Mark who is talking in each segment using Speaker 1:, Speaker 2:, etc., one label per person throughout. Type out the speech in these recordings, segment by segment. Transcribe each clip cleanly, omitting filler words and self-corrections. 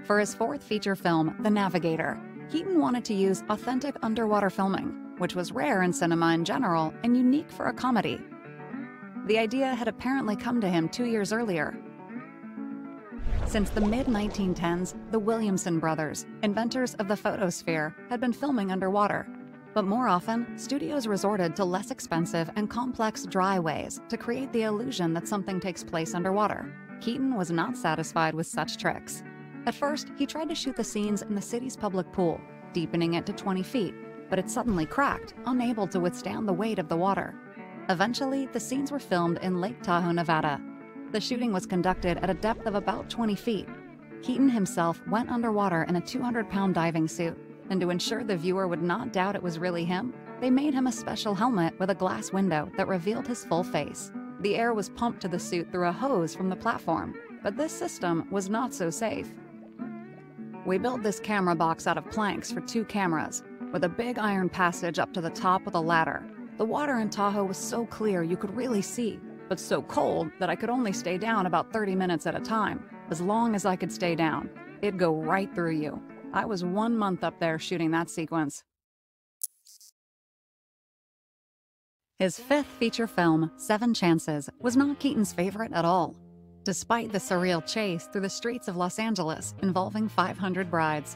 Speaker 1: For his fourth feature film, The Navigator, Keaton wanted to use authentic underwater filming, which was rare in cinema in general and unique for a comedy. The idea had apparently come to him 2 years earlier. Since the mid-1910s, the Williamson brothers, inventors of the photosphere, had been filming underwater. But more often, studios resorted to less expensive and complex dry ways to create the illusion that something takes place underwater. Keaton was not satisfied with such tricks. At first, he tried to shoot the scenes in the city's public pool, deepening it to 20 feet, but it suddenly cracked, unable to withstand the weight of the water. Eventually, the scenes were filmed in Lake Tahoe, Nevada. The shooting was conducted at a depth of about 20 feet. Keaton himself went underwater in a 200-pound diving suit, and to ensure the viewer would not doubt it was really him, they made him a special helmet with a glass window that revealed his full face. The air was pumped to the suit through a hose from the platform, but this system was not so safe. We built this camera box out of planks for 2 cameras, with a big iron passage up to the top with a ladder. The water in Tahoe was so clear you could really see, but so cold that I could only stay down about 30 minutes at a time. As long as I could stay down, it'd go right through you. I was 1 month up there shooting that sequence. His fifth feature film, 7 Chances, was not Keaton's favorite at all. Despite the surreal chase through the streets of Los Angeles involving 500 brides.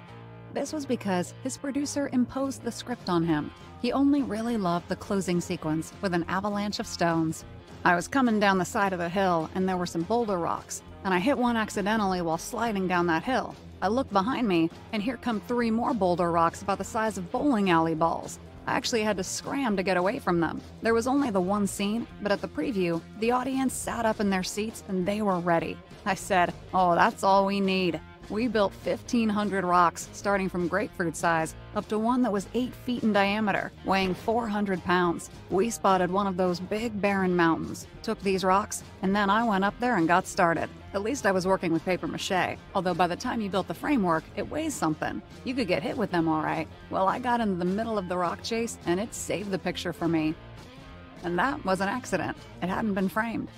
Speaker 1: This was because his producer imposed the script on him. He only really loved the closing sequence with an avalanche of stones. I was coming down the side of the hill and there were some boulder rocks, and I hit one accidentally while sliding down that hill. I looked behind me, and here come 3 more boulder rocks about the size of bowling alley balls. I actually had to scram to get away from them. There was only the one scene, but at the preview, the audience sat up in their seats and they were ready. I said, "Oh, that's all we need." We built 1,500 rocks, starting from grapefruit size, up to one that was 8 feet in diameter, weighing 400 pounds. We spotted one of those big barren mountains, took these rocks, and then I went up there and got started. At least I was working with paper mache, although by the time you built the framework, it weighs something. You could get hit with them all right. Well, I got into the middle of the rock chase, and it saved the picture for me. And that was an accident. It hadn't been framed.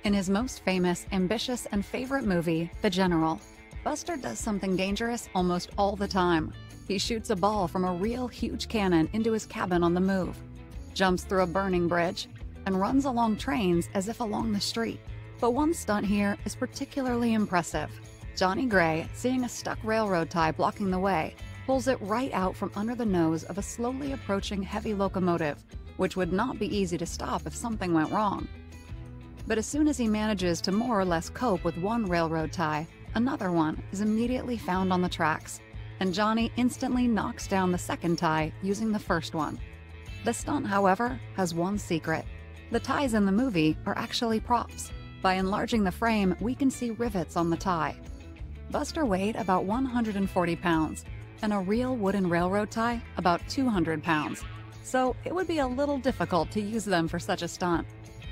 Speaker 1: In his most famous, ambitious, and favorite movie, The General, Buster does something dangerous almost all the time. He shoots a ball from a real huge cannon into his cabin on the move, jumps through a burning bridge, and runs along trains as if along the street. But one stunt here is particularly impressive. Johnny Gray, seeing a stuck railroad tie blocking the way, pulls it right out from under the nose of a slowly approaching heavy locomotive, which would not be easy to stop if something went wrong. But as soon as he manages to more or less cope with one railroad tie, another one is immediately found on the tracks, and Johnny instantly knocks down the second tie using the first one. The stunt, however, has one secret. The ties in the movie are actually props. By enlarging the frame, we can see rivets on the tie. Buster weighed about 140 pounds, and a real wooden railroad tie about 200 pounds, so it would be a little difficult to use them for such a stunt.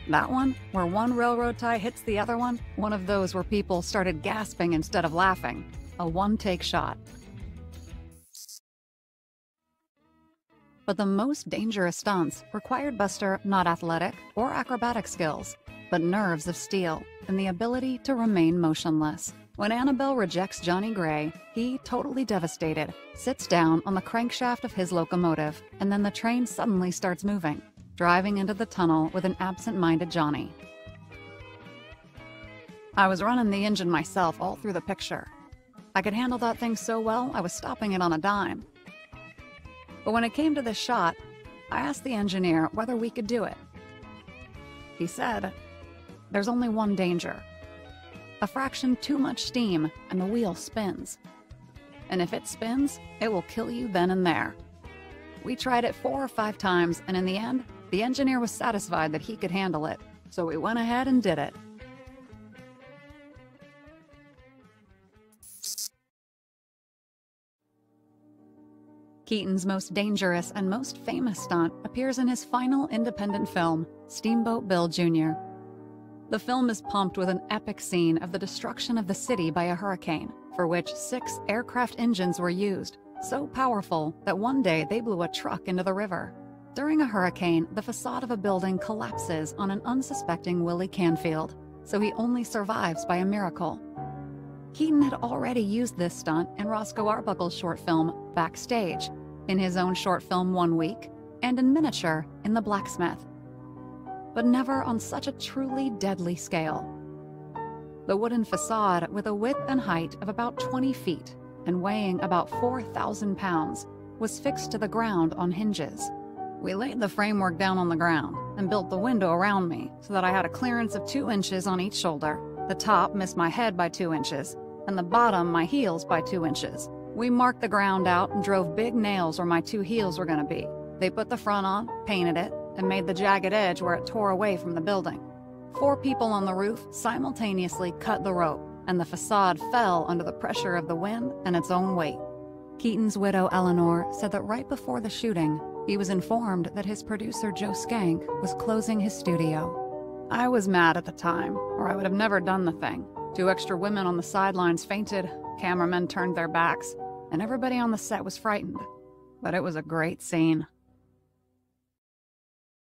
Speaker 1: That one, where one railroad tie hits the other one of those where people started gasping instead of laughing. A one-take shot. But the most dangerous stunts required Buster not athletic or acrobatic skills, but nerves of steel and the ability to remain motionless. When Annabelle rejects Johnny Gray, he, totally devastated, sits down on the crankshaft of his locomotive, and then the train suddenly starts moving, driving into the tunnel with an absent-minded Johnny. I was running the engine myself all through the picture. I could handle that thing so well, I was stopping it on a dime. But when it came to this shot, I asked the engineer whether we could do it. He said, "There's only one danger. A fraction too much steam and the wheel spins. And if it spins, it will kill you then and there." We tried it 4 or 5 times, and in the end, the engineer was satisfied that he could handle it, so we went ahead and did it. Keaton's most dangerous and most famous stunt appears in his final independent film, Steamboat Bill Jr. The film is pumped with an epic scene of the destruction of the city by a hurricane, for which 6 aircraft engines were used, so powerful that one day they blew a truck into the river. During a hurricane, the facade of a building collapses on an unsuspecting Willie Canfield, so he only survives by a miracle. Keaton had already used this stunt in Roscoe Arbuckle's short film Backstage, in his own short film 1 Week, and in miniature in The Blacksmith. But never on such a truly deadly scale. The wooden facade, with a width and height of about 20 feet and weighing about 4,000 pounds, was fixed to the ground on hinges. We laid the framework down on the ground and built the window around me so that I had a clearance of 2 inches on each shoulder. The top missed my head by 2 inches, and the bottom my heels by 2 inches. We marked the ground out and drove big nails where my 2 heels were going to be. They put the front on, painted it, and made the jagged edge where it tore away from the building. 4 people on the roof simultaneously cut the rope, and the facade fell under the pressure of the wind and its own weight. Keaton's widow, Eleanor, said that right before the shooting, he was informed that his producer, Joe Skank, was closing his studio. I was mad at the time, or I would have never done the thing. 2 extra women on the sidelines fainted, cameramen turned their backs, and everybody on the set was frightened. But it was a great scene.